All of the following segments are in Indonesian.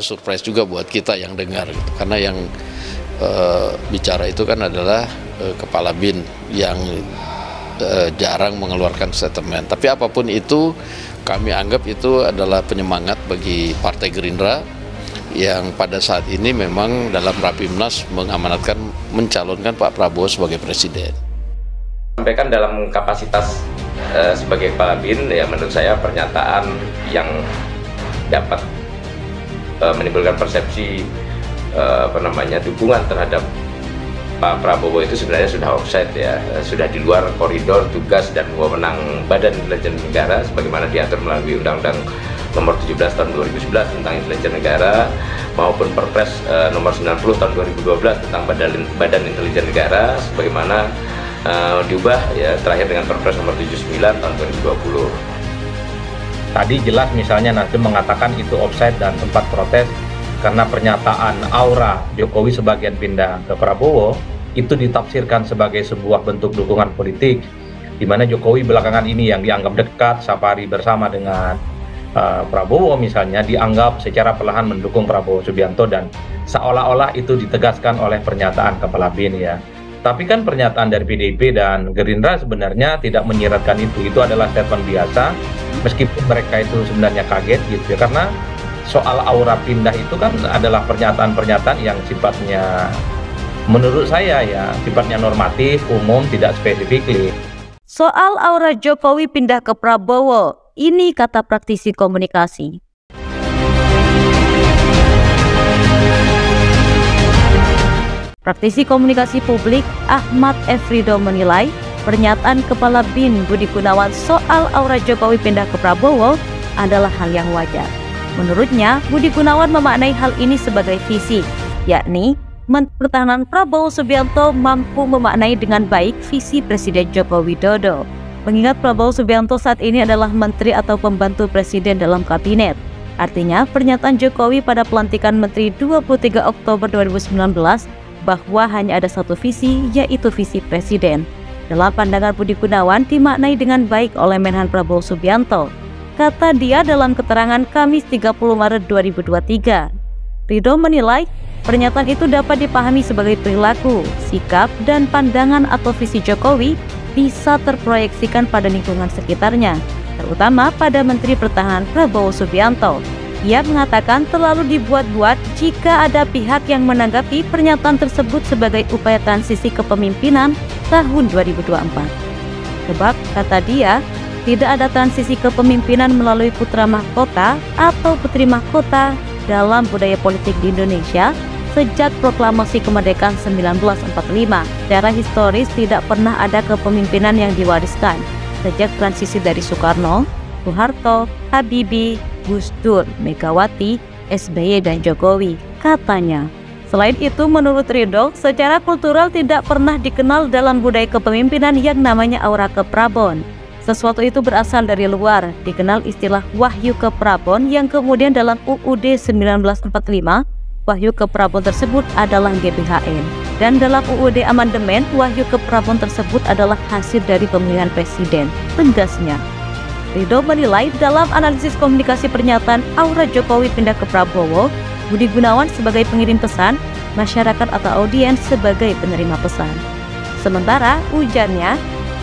surprise juga buat kita yang dengar gitu. Karena yang bicara itu kan adalah Kepala BIN yang jarang mengeluarkan statement. Tapi apapun itu, kami anggap itu adalah penyemangat bagi Partai Gerindra yang pada saat ini memang dalam Rapimnas mengamanatkan mencalonkan Pak Prabowo sebagai presiden. Sampaikan dalam kapasitas sebagai Kepala BIN, ya menurut saya pernyataan yang dapat menimbulkan persepsi dukungan terhadap Pak Prabowo itu sebenarnya sudah offside, ya, sudah di luar koridor tugas dan wewenang Badan Intelijen Negara sebagaimana diatur melalui Undang-Undang Nomor 17 Tahun 2011 tentang Intelijen Negara maupun Perpres Nomor 90 Tahun 2012 tentang Badan Intelijen Negara sebagaimana diubah ya terakhir dengan Perpres Nomor 79 Tahun 2020. Tadi jelas misalnya Nasdem mengatakan itu offside dan sempat protes karena pernyataan aura Jokowi sebagian pindah ke Prabowo itu ditafsirkan sebagai sebuah bentuk dukungan politik, di mana Jokowi belakangan ini yang dianggap dekat safari bersama dengan Prabowo misalnya dianggap secara perlahan mendukung Prabowo Subianto dan seolah-olah itu ditegaskan oleh pernyataan Kepala BIN ya. Tapi kan pernyataan dari PDIP dan Gerindra sebenarnya tidak menyiratkan itu adalah statement biasa meskipun mereka itu sebenarnya kaget gitu ya, karena soal aura pindah itu kan adalah pernyataan-pernyataan yang sifatnya menurut saya ya sifatnya normatif, umum, tidak spesifik. Soal aura Jokowi pindah ke Prabowo, ini kata praktisi komunikasi. Praktisi komunikasi publik Ahmad Efrido menilai pernyataan Kepala BIN Budi Gunawan soal aura Jokowi pindah ke Prabowo adalah hal yang wajar. Menurutnya, Budi Gunawan memaknai hal ini sebagai visi, yakni Menteri Pertahanan Prabowo Subianto mampu memaknai dengan baik visi Presiden Joko Widodo. Mengingat Prabowo Subianto saat ini adalah menteri atau pembantu presiden dalam kabinet. Artinya, pernyataan Jokowi pada pelantikan Menteri 23 Oktober 2019 bahwa hanya ada satu visi, yaitu visi presiden. Dalam pandangan Budi Gunawan dimaknai dengan baik oleh Menhan Prabowo Subianto. Kata dia dalam keterangan Kamis 30 Maret 2023. Ridho menilai pernyataan itu dapat dipahami sebagai perilaku, sikap, dan pandangan atau visi Jokowi bisa terproyeksikan pada lingkungan sekitarnya, terutama pada Menteri Pertahanan Prabowo Subianto. Ia mengatakan terlalu dibuat-buat jika ada pihak yang menanggapi pernyataan tersebut sebagai upaya transisi kepemimpinan tahun 2024. Sebab, kata dia, tidak ada transisi kepemimpinan melalui putra mahkota atau putri mahkota dalam budaya politik di Indonesia sejak proklamasi kemerdekaan 1945. Secara historis tidak pernah ada kepemimpinan yang diwariskan sejak transisi dari Soekarno, Soeharto, Habibie, Gus Dur, Megawati, SBY, dan Jokowi, katanya. Selain itu, menurut Ridho, secara kultural tidak pernah dikenal dalam budaya kepemimpinan yang namanya aura keprabon. Sesuatu itu berasal dari luar, dikenal istilah wahyu keprabon yang kemudian dalam UUD 1945, wahyu keprabon tersebut adalah GBHN. Dan dalam UUD amandemen, wahyu keprabon tersebut adalah hasil dari pemilihan presiden, tegasnya. Ridho menilai dalam analisis komunikasi pernyataan aura Jokowi pindah ke Prabowo, Budi Gunawan sebagai pengirim pesan, masyarakat atau audiens sebagai penerima pesan. Sementara, ujarnya,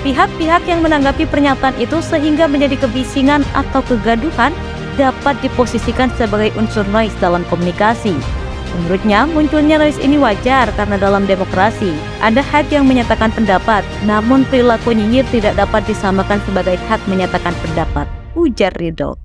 pihak-pihak yang menanggapi pernyataan itu sehingga menjadi kebisingan atau kegaduhan dapat diposisikan sebagai unsur noise dalam komunikasi. Menurutnya, munculnya noise ini wajar karena dalam demokrasi ada hak yang menyatakan pendapat, namun perilaku nyinyir tidak dapat disamakan sebagai hak menyatakan pendapat, ujar Ridho.